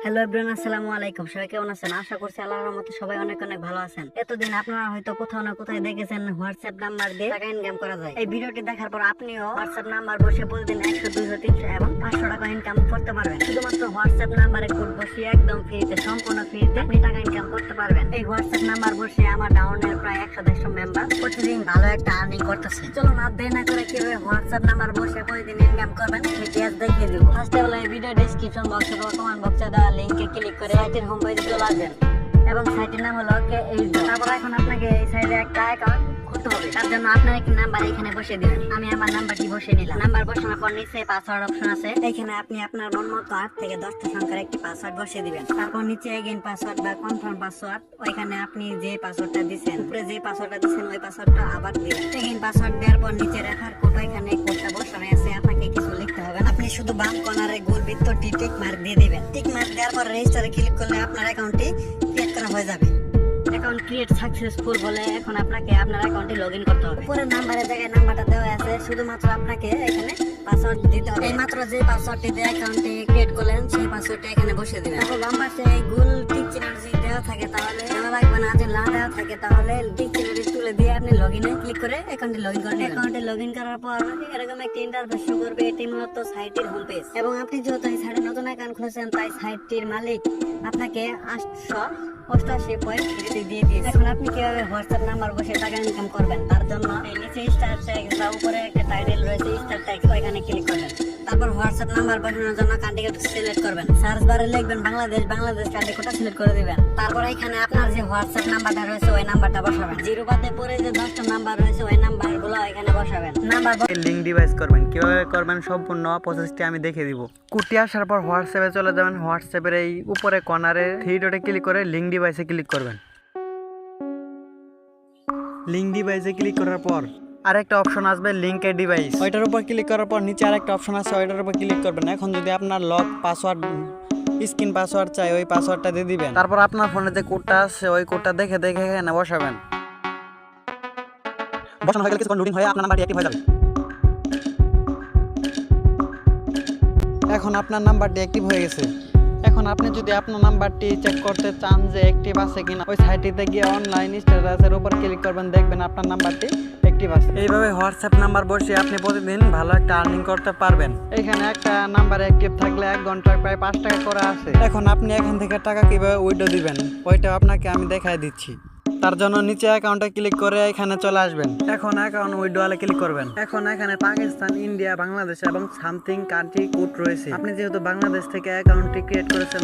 Hello everyone, আসসালামু আলাইকুম। সবাই কেমন আছেন? আশা করছি আল্লাহর রহমতে সবাই অনেক অনেক ভালো আছেন। এতদিন আপনারা হয়তো কোথাও না কোথাও দেখেছেন হোয়াটসঅ্যাপ নাম্বার দিয়ে টাকা ইনকাম করা যায়। এই ভিডিওটি দেখার পর আপনিও হোয়াটসঅ্যাপ নাম্বার বসে প্রতিদিন 100, 200, 300 এবং 500 টাকা ইনকাম করতে পারবেন। শুধুমাত্র হোয়াটসঅ্যাপ নাম্বারে কোড বসিয়ে একদম ফ্রিতে, সম্পূর্ণ ফ্রিতে আপনি টাকা ইনকাম করতে পারবেন। এই হোয়াটসঅ্যাপ নাম্বার বসে আমার ডাউনের প্রায় 100 মেম্বার প্রতিদিন ভালো একটা আর্নিং করতেছে। চলুন আর দেরি না করে কিভাবে হোয়াটসঅ্যাপ নাম্বার বসে প্রতিদিন ইনকাম করবেন সেটি আজ দেখিয়ে দিব। ফার্স্ট অফ অল এই ভিডিও ডেসক্রিপশন বক্সে বা কমেন্ট বক্সে দেওয়া লিংকে ক্লিক করে সাইটের হোম পেজে চলে আসবেন এবং সাইটের নাম হলো KHD। তারপর এখন আপনাকে এই সাইটে একটা অ্যাকাউন্ট খুলতে হবে। তার জন্য আপনার একটি নাম্বার এখানে বসিয়ে দিবেন। আমি আমার নাম্বারটি বসিয়ে নিলাম। নাম্বার বসানোর পর নিচে পাসওয়ার্ড অপশন আছে, এখানে আপনি আপনার মন মতো 8 থেকে 10টা সংখ্যার একটি পাসওয়ার্ড বসিয়ে দিবেন। তারপর নিচে এগেইন পাসওয়ার্ড বা কনফার্ম পাসওয়ার্ড, ওইখানে আপনি যে পাসওয়ার্ডটা দিবেন, উপরে যে পাসওয়ার্ডটা দিবেন ওই পাসওয়ার্ডটা আবার দিবেন। এগেইন পাসওয়ার্ড দেওয়ার পর নিচে রেফার কোড, এখানে কোডটা বসানো আছে, আপনাকে কিছু লিখতে হবে না। আপনি শুধু বাম কর্নারে গোল বৃত্তটি টিক মার্ক দিয়ে দিবেন। টিক মার্ক দেওয়ার পর রেজিস্টারে ক্লিক করলে আপনার অ্যাকাউন্টটি ক্রিয়েট করা হয়ে যাবে। অ্যাকাউন্ট ক্রিয়েট সাকসেসফুল বলে এখন আপনাকে আপনার অ্যাকাউন্টে লগইন করতে হবে। পুরো নাম্বারের জায়গায় নাম্বারটা দেওয়া আছে, শুধুমাত্র আপনাকে এখানে পাসওয়ার্ড দিতে হবে। এই মাত্র যে পাসওয়ার্ডটি দিয়ে অ্যাকাউন্টটি ক্রিয়েট করলেন সেই পাসওয়ার্ডটা এখানে বসিয়ে দিবেন। তারপর বাম পাশে এই গোল টিক চিহ্নটি দেওয়া থাকে তাহলে দেওয়া লাগবে না, যদি না দেওয়া থাকে তাহলে টিক চিহ্নটি তুলে দিয়ে আপনি লগইনে ক্লিক করে অ্যাকাউন্টে লগইন করবেন। অ্যাকাউন্টে লগইন করার পর এরকম একটা ইন্টারফেস শো করবে। এটি মূলত সাইটের হোম পেজ এবং আপনি যেহেতু এই সাইটে নতুন অ্যাকাউন্ট খুলেছেন তাই সাইটটির মালিক আপনাকে 888.30 দিয়ে দিয়েছে। এখন আপনি কিভাবে হোয়াটসঅ্যাপ নাম্বার বসে টাকা ইনকাম করবেন তার জন্য এই নিচে স্টার ট্যাক্স বা উপরে একটা টাইটেল রয়েছে স্টার ট্যাক্স, ওইখানে ক্লিক করবেন। তারপর হোয়াটসঅ্যাপ নাম্বার বসানোর জন্য কান্ট্রি কোড সিলেক্ট করবেন। সার্চ বারে লিখবেন বাংলাদেশ, বাংলাদেশ কান্ট্রি কোডটা সিলেক্ট করে দিবেন। তারপর এখানে আপনার যে হোয়াটসঅ্যাপ নাম্বারটা রয়েছে ওই নাম্বারটা বসাবেন। জিরো বাদে পরে যে 10টা নাম্বার রয়েছে ওই নাম্বারগুলো এখানে বসাবেন। নাম্বার লিংক ডিভাইস করবেন, কিভাবে করবেন সম্পূর্ণ প্রসেসটি আমি দেখিয়ে দিব। কুটি আসার পর হোয়াটসঅ্যাপে চলে যাবেন। হোয়াটসঅ্যাপের এই উপরে কর্নারে থ্রি ডটে ক্লিক করে লিংক ডিভাইসে ক্লিক করবেন। লিংক ডিভাইসে ক্লিক করার পর আরেকটা অপশন আসবে লিংক এ ডিভাইস, ওইটার উপর ক্লিক করার পর নিচে আরেকটা অপশন আছে, ওইটার উপর ক্লিক করবেন। এখন যদি আপনার লক পাসওয়ার্ড স্ক্রিন পাসওয়ার্ড চাই ওই পাসওয়ার্ডটা দিয়ে দিবেন। তারপর আপনার ফোনে যে কোডটা আছে ওই কোডটা দেখে দেখে এখানে বসাবেন। বসানো হয়ে গেলে কিছুক্ষণ লোডিং হয়ে আপনার নাম্বারটি অ্যাক্টিভ হয়ে যাবে। এখন আপনার নাম্বারটি অ্যাক্টিভ হয়ে গেছে। এখন আপনি যদি আপনার নাম্বারটি চেক করতে চান যে অ্যাক্টিভ আছে কিনা, ওই সাইটটিতে গিয়ে অনলাইন স্ট্যাটাসের উপর ক্লিক করবেন, দেখবেন আপনার নাম্বারটি অ্যাক্টিভ আছে। এইভাবে হোয়াটসঅ্যাপ নাম্বার বসিয়ে আপনি প্রতিদিন ভালো একটা আর্নিং করতে পারবেন। এখানে একটা নাম্বার অ্যাক্টিভ থাকলে 1 ঘন্টায় প্রায় 5 টাকা করে আসে। এখন আপনি এখান থেকে টাকা কিভাবে উইথড্র দিবেন ওইটা আপনাকে আমি দেখাই দিচ্ছি। তার জন্য নিচে অ্যাকাউন্টে ক্লিক করে এখানে চলে আসবেন। এখন অ্যাকাউন্ট উইথড্রলে ক্লিক করবেন। এখন এখানে পাকিস্তান, ইন্ডিয়া, বাংলাদেশ এবং সামথিং কান্ট্রি কোড রয়েছে। আপনি যেহেতু বাংলাদেশ থেকে অ্যাকাউন্টটি ক্রিয়েট করেছেন